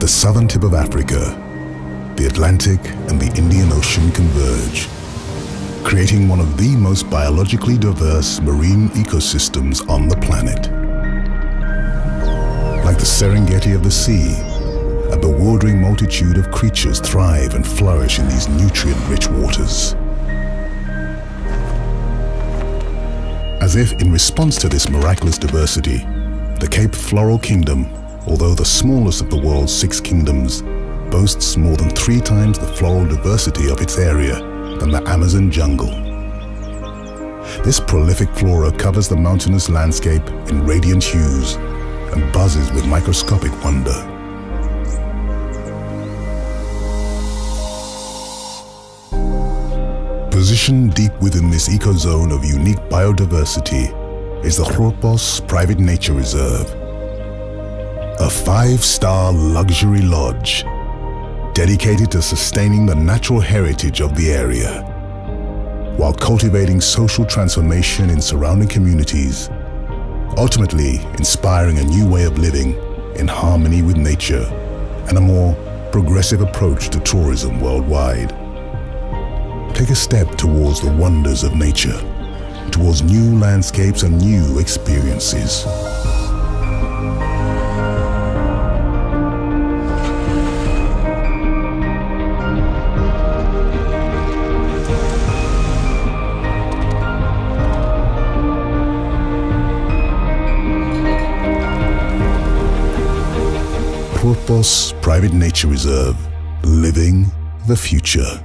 the southern tip of Africa, the Atlantic and the Indian Ocean converge, creating one of the most biologically diverse marine ecosystems on the planet. Like the Serengeti of the sea, a bewildering multitude of creatures thrive and flourish in these nutrient-rich waters. As if in response to this miraculous diversity, the Cape Floral Kingdom, although the smallest of the world's 6 kingdoms, boasts more than 3 times the floral diversity of its area than the Amazon jungle. This prolific flora covers the mountainous landscape in radiant hues and buzzes with microscopic wonder. Positioned deep within this ecozone of unique biodiversity is the Grootbos Private Nature Reserve, a 5-star luxury lodge dedicated to sustaining the natural heritage of the area, while cultivating social transformation in surrounding communities, ultimately inspiring a new way of living in harmony with nature and a more progressive approach to tourism worldwide. Take a step towards the wonders of nature, towards new landscapes and new experiences. Grootbos Private Nature Reserve, living the future.